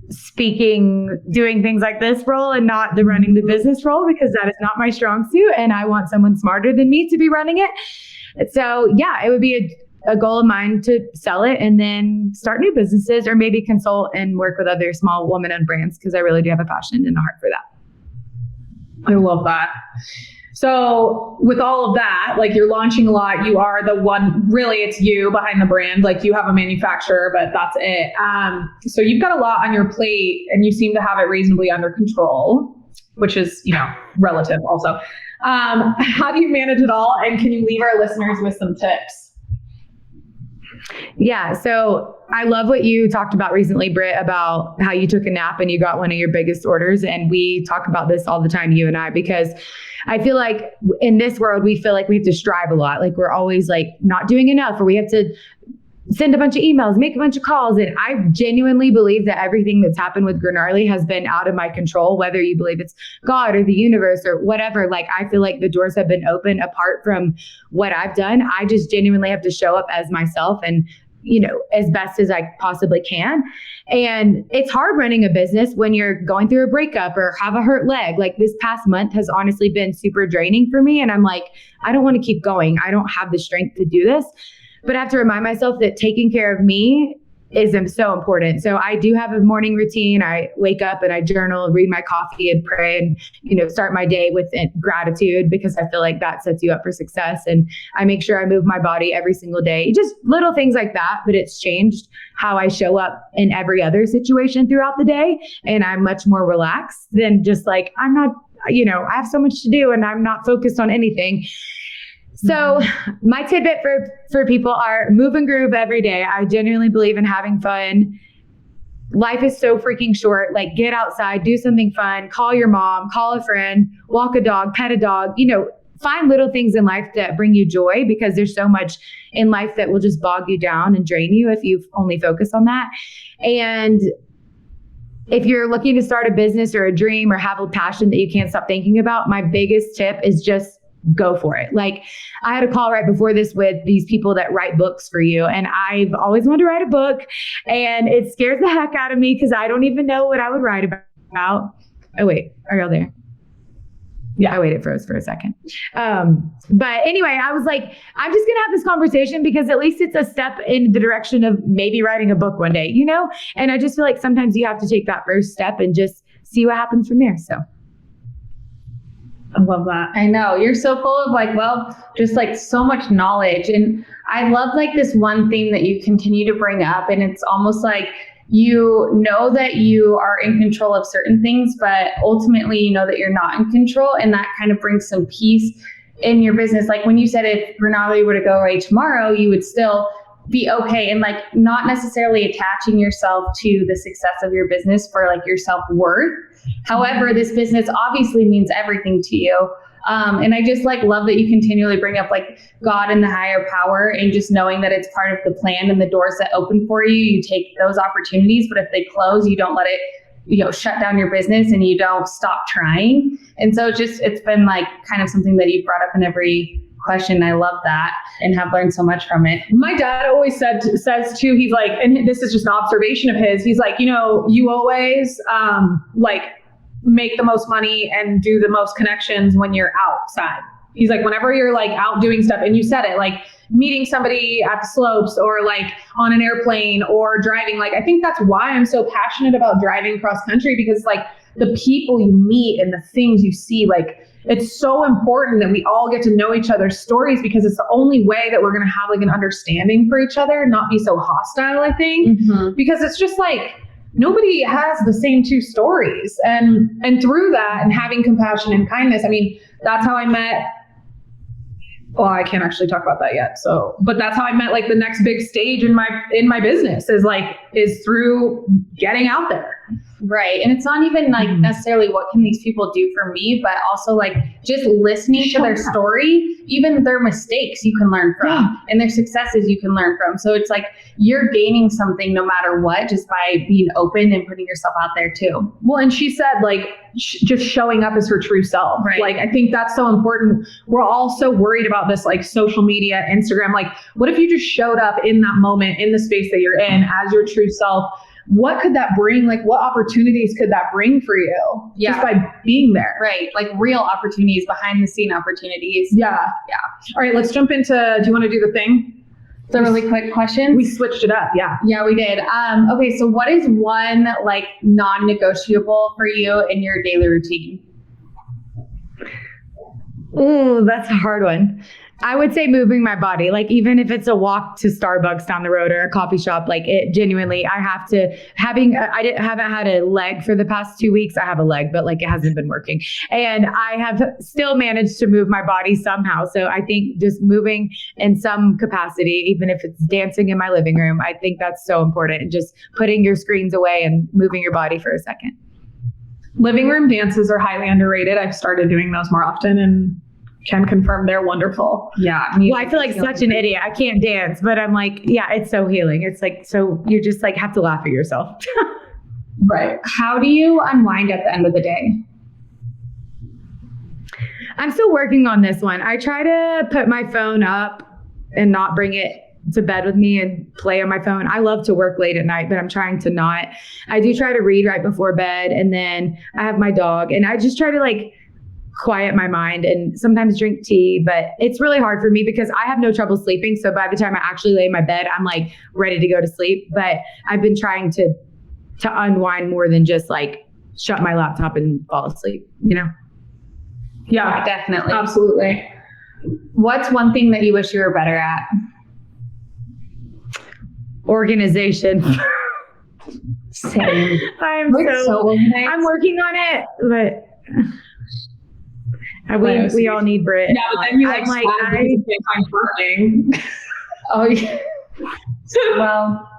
speaking, doing things like this role and not the running the business role, because that is not my strong suit. And I want someone smarter than me to be running it. So yeah, it would be a goal of mine to sell it and then start new businesses, or maybe consult and work with other small woman-owned brands, because I really do have a passion and a heart for that. I love that. So with all of that, like you're launching a lot, you are the one, really it's you behind the brand. Like you have a manufacturer, but that's it. So you've got a lot on your plate and you seem to have it reasonably under control, which is, relative also. How do you manage it all? And can you leave our listeners with some tips? Yeah. So I love what you talked about recently, Britt, about how you took a nap and you got one of your biggest orders. And we talk about this all the time, you and I, because I feel like in this world, we feel like we have to strive a lot. Like we're always like not doing enough, or we have to send a bunch of emails, make a bunch of calls. And I genuinely believe that everything that's happened with Granarly has been out of my control, whether you believe it's God or the universe or whatever. Like, I feel like the doors have been open apart from what I've done. I just genuinely have to show up as myself and, as best as I possibly can. And it's hard running a business when you're going through a breakup or have a hurt leg. Like this past month has honestly been super draining for me. And I'm like, I don't want to keep going. I don't have the strength to do this. But I have to remind myself that taking care of me is so important. So I do have a morning routine. I wake up and I journal, read my coffee and pray and, start my day with gratitude, because I feel like that sets you up for success. And I make sure I move my body every single day, just little things like that. But it's changed how I show up in every other situation throughout the day. And I'm much more relaxed than just like, I'm not, I have so much to do and I'm not focused on anything. So my tidbit for people are move and groove every day. I genuinely believe in having fun. Life is so freaking short. Like get outside, do something fun, call your mom, call a friend, walk a dog, pet a dog, find little things in life that bring you joy, because there's so much in life that will just bog you down and drain you if you only focus on that. And if you're looking to start a business or a dream or have a passion that you can't stop thinking about, my biggest tip is just go for it. Like I had a call right before this with these people that write books for you. And I've always wanted to write a book, and it scares the heck out of me because I don't even know what I would write about. Oh, wait, are y'all there? Yeah, I waited, froze for a second. But anyway, I was like, I'm just going to have this conversation because at least it's a step in the direction of maybe writing a book one day, And I just feel like sometimes you have to take that first step and just see what happens from there. So I love that. I know you're so full of just so much knowledge. And I love this one theme that you continue to bring up. And it's almost like, that you are in control of certain things, but ultimately you know that you're not in control. And that kind of brings some peace in your business. Like when you said if Granarly were to go away tomorrow, you would still be okay. And not necessarily attaching yourself to the success of your business for your self-worth. However, this business obviously means everything to you. And I just love that you continually bring up God and the higher power, and just knowing that it's part of the plan and the doors that open for you, you take those opportunities, but if they close, you don't let it, shut down your business and you don't stop trying. And so it's been kind of something that you brought up in every question. I love that and have learned so much from it. My dad always says too, he's like, and this is just an observation of his, he's like, you always make the most money and do the most connections when you're outside. He's like, whenever you're out doing stuff, and you said it, meeting somebody at the slopes or on an airplane or driving, I think that's why I'm so passionate about driving cross country, because the people you meet and the things you see, it's so important that we all get to know each other's stories, because it's the only way that we're going to have an understanding for each other, not be so hostile, I think, because it's just nobody has the same two stories. And through that and having compassion and kindness, I mean, that's how I met well, I can't actually talk about that yet. So, but that's how I met like the next big stage in my business is through getting out there. Right. And it's not even like necessarily what can these people do for me, but also like just listening to their story, even their mistakes you can learn from and their successes you can learn from. So it's like you're gaining something no matter what, just by being open and putting yourself out there too. Well, and she said like just showing up as her true self. Right. Like, I think that's so important. We're all so worried about this, like social media, Instagram. Like, what if you just showed up in that moment in the space that you're in as your true self? What could that bring? Like, what opportunities could that bring for you just by being there? Right. Like real opportunities, behind the scene opportunities. Yeah. All right, let's jump into, do you want to do the thing? The really quick question. We switched it up. Yeah. Yeah, we did. Okay. So what is one like non-negotiable for you in your daily routine? Ooh, that's a hard one. I would say moving my body, like even if it's a walk to Starbucks down the road or a coffee shop, like it genuinely, I have to haven't had a leg for the past 2 weeks. I have a leg, but like it hasn't been working, and I have still managed to move my body somehow. So I think just moving in some capacity, even if it's dancing in my living room, I think that's so important. And just putting your screens away and moving your body for a second. Living room dances are highly underrated. I've started doing those more often and can confirm they're wonderful. Yeah. Well, I feel like such an idiot. I can't dance, but I'm like, yeah, it's so healing. It's like, so you just like have to laugh at yourself. Right. How do you unwind at the end of the day? I'm still working on this one. I try to put my phone up and not bring it to bed with me and play on my phone. I love to work late at night, but I'm trying to not. I do try to read right before bed, and then I have my dog, and I just try to like quiet my mind and sometimes drink tea, but it's really hard for me because I have no trouble sleeping. So by the time I actually lay in my bed, I'm like ready to go to sleep. But I've been trying to unwind more than just like shut my laptop and fall asleep, you know? Yeah, definitely. Absolutely. What's one thing that you wish you were better at? Organization. Same. I'm working on it, but we all need Britt. Yeah, but then you like can't find parking. Oh yeah. Well,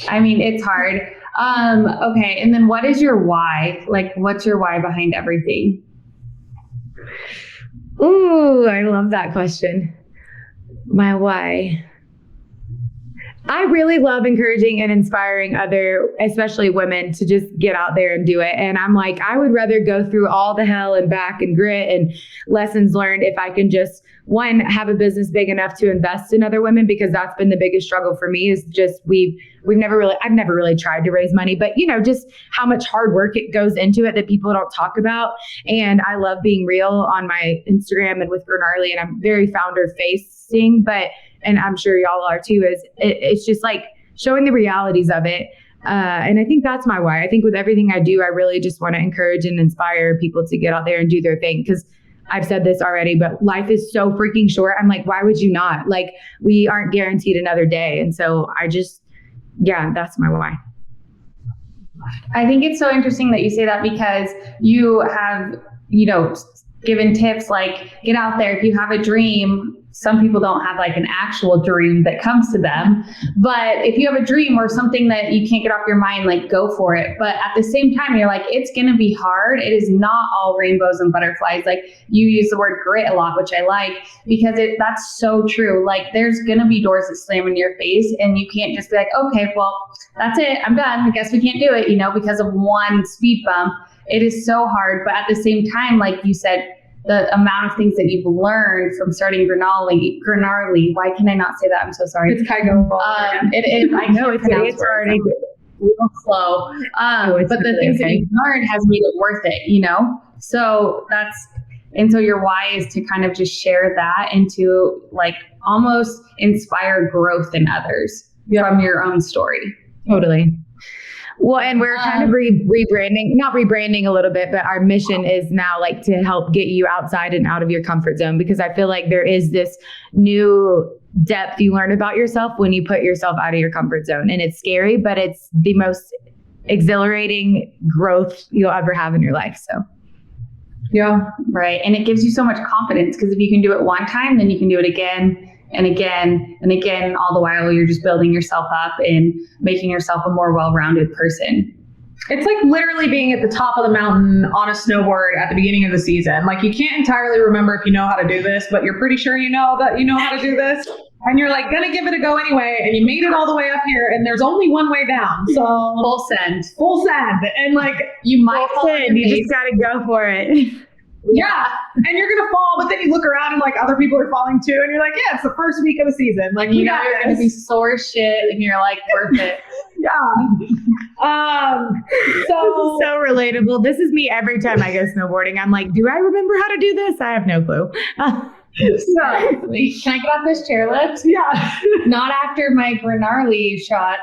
I mean, it's hard. Okay. And then what is your why? Like, what's your why behind everything? Ooh, I love that question. My why. I really love encouraging and inspiring other, especially women, to just get out there and do it. And I'm like, I would rather go through all the hell and back and grit and lessons learned if I can just, one, have a business big enough to invest in other women, because that's been the biggest struggle for me is just I've never really tried to raise money, but you know, just how much hard work it goes into it that people don't talk about. And I love being real on my Instagram and with Granarly, and I'm very founder facing, and I'm sure y'all are too, it's just like showing the realities of it. And I think that's my why. I think with everything I do, I really just want to encourage and inspire people to get out there and do their thing. Because I've said this already, but life is so freaking short. I'm like, why would you not? Like, we aren't guaranteed another day. And so that's my why. I think it's so interesting that you say that, because you have, given tips like get out there. If you have a dream, some people don't have like an actual dream that comes to them, but if you have a dream or something that you can't get off your mind, like go for it. But at the same time, you're like, it's going to be hard. It is not all rainbows and butterflies. Like, you use the word grit a lot, which I like, because that's so true. Like, there's going to be doors that slam in your face, and you can't just be like, okay, well, that's it. I'm done. I guess we can't do it, because of one speed bump. It is so hard. But at the same time, like you said, the amount of things that you've learned from starting Granarly, why can I not say that? I'm so sorry. It's kind of, it is, I know it's already real slow. But the things that you've learned has made it worth it, So so your why is to kind of just share that and to like almost inspire growth in others from your own story. Totally. Well, and we're kind of not rebranding a little bit, but our mission is now like to help get you outside and out of your comfort zone, because I feel like there is this new depth you learn about yourself when you put yourself out of your comfort zone. And it's scary, but it's the most exhilarating growth you'll ever have in your life. So Yeah. Right. And it gives you so much confidence because if you can do it one time, then you can do it again and again and again. All the while you're just building yourself up and making yourself a more well-rounded person. It's like literally being at the top of the mountain on a snowboard at the beginning of the season. Like you can't entirely remember if you know how to do this, but you're pretty sure you know that you know how to do this. And you're like gonna give it a go anyway. And you made it all the way up here and there's only one way down. So Full send. And like You might fall on your You face. just gotta go for it. yeah. And you're gonna fall, but then you look around and like other people are falling too. And you're like, yeah, it's the first week of the season. Like You know you're going to be sore as shit and you're like, worth it. yeah. So relatable. This is me every time I go snowboarding. I'm like, do I remember how to do this? I have no clue. So, Wait, can I get off this chairlift? yeah. Not after my Granarly shot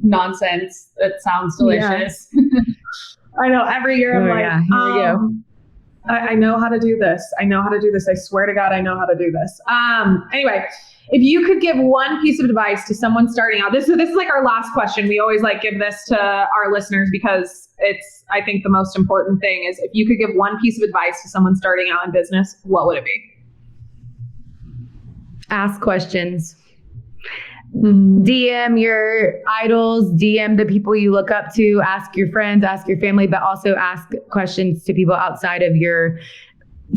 nonsense. That sounds delicious. I know every year I'm Oh, like, yeah. Here we go. I know how to do this. I know how to do this. I swear to God, I know how to do this. Anyway, if you could give one piece of advice to someone starting out, this is like our last question. We always like give this to our listeners because it's, I think the most important thing is if you could give one piece of advice to someone starting out in business, what would it be? Ask questions. DM your idols, DM the people you look up to, ask your friends, ask your family, but also ask questions to people outside of your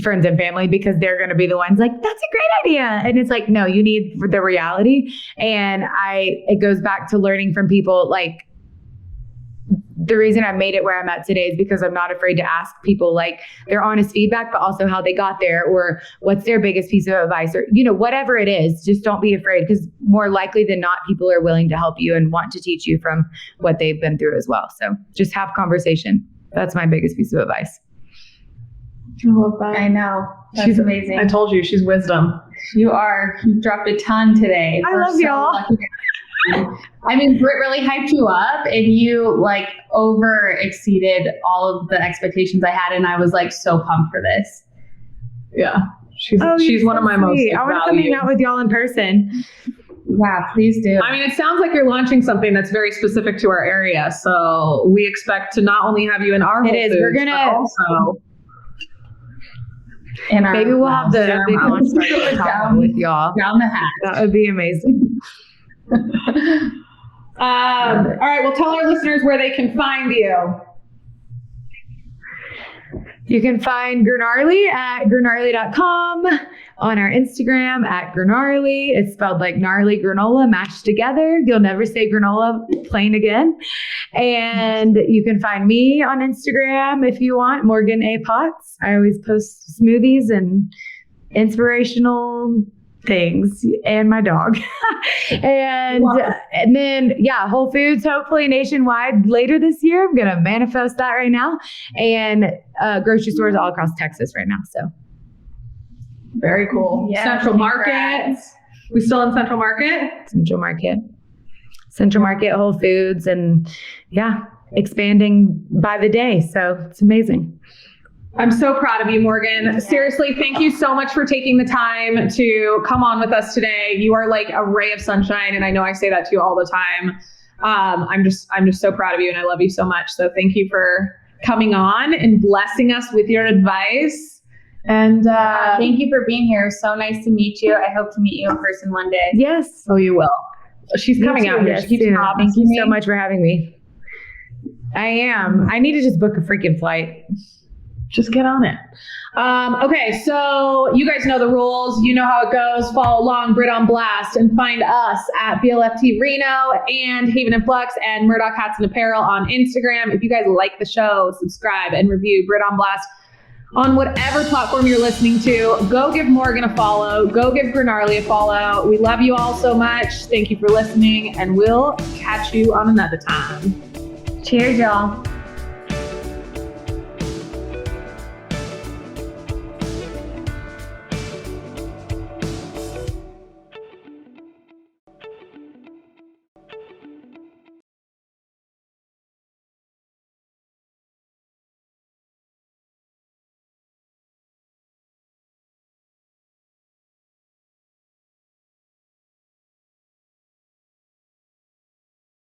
friends and family because they're going to be the ones like, that's a great idea. And it's like, no, you need the reality. And it goes back to learning from people. Like the reason I made it where I'm at today is because I'm not afraid to ask people like their honest feedback, but also how they got there or what's their biggest piece of advice or, whatever it is, just don't be afraid because more likely than not, people are willing to help you and want to teach you from what they've been through as well. So just have conversation. That's my biggest piece of advice. I love that. I know. That's She's amazing. I told you, she's wisdom. You are. You dropped a ton today. I We're love so y'all. lucky. I mean, Britt really hyped you up and you like over exceeded all of the expectations I had. And I was like so pumped for this. Yeah. She's You're one of my most sweet. I want to come hang valued. out with y'all in person. Yeah, please do. I mean, it sounds like you're launching something that's very specific to our area. So we expect to not only have you in our It Whole is. Foods, We're gonna- but also in our Maybe we'll have the Sarah big Mountain. launch party at Tahoe with y'all. down the hatch. That would be amazing. all right, well, tell our listeners where they can find you. You can find Granarly at granarly.com, on our Instagram at Granarly. It's spelled like gnarly granola mashed together. You'll never say granola plain again. And you can find me on Instagram if you want, Morgan A. Potts. I always post smoothies and inspirational things and my dog. and then Whole Foods hopefully nationwide later this year. I'm gonna manifest that right now, and grocery stores all across Texas right now. So Very cool. Yeah, Central Market. congrats. We still in Central Market? Central Market, Whole Foods, and expanding by the day. So it's amazing. I'm so proud of you, Morgan. Seriously, thank you so much for taking the time to come on with us today. You are like a ray of sunshine, and I know I say that to you all the time. I'm just so proud of you, and I love you so much. So thank you for coming on and blessing us with your advice. And Thank you for being here. It was so nice to meet you. I hope to meet you in person one day. Yes. oh, you will. She's coming Me too, out here. yes, She keeps soon. promising Thank you so me. much for having me. I am. I need to just book a freaking flight. Just get on it. Okay, so you guys know the rules. You know how it goes. Follow along, Britt on Blast, and find us at BLFT Reno and Haven and Flux and Murdock Hats and Apparel on Instagram. If you guys like the show, subscribe and review Britt on Blast on whatever platform you're listening to. Go give Morgan a follow. Go give Granarly a follow. We love you all so much. Thank you for listening, and we'll catch you on another time. Cheers, y'all.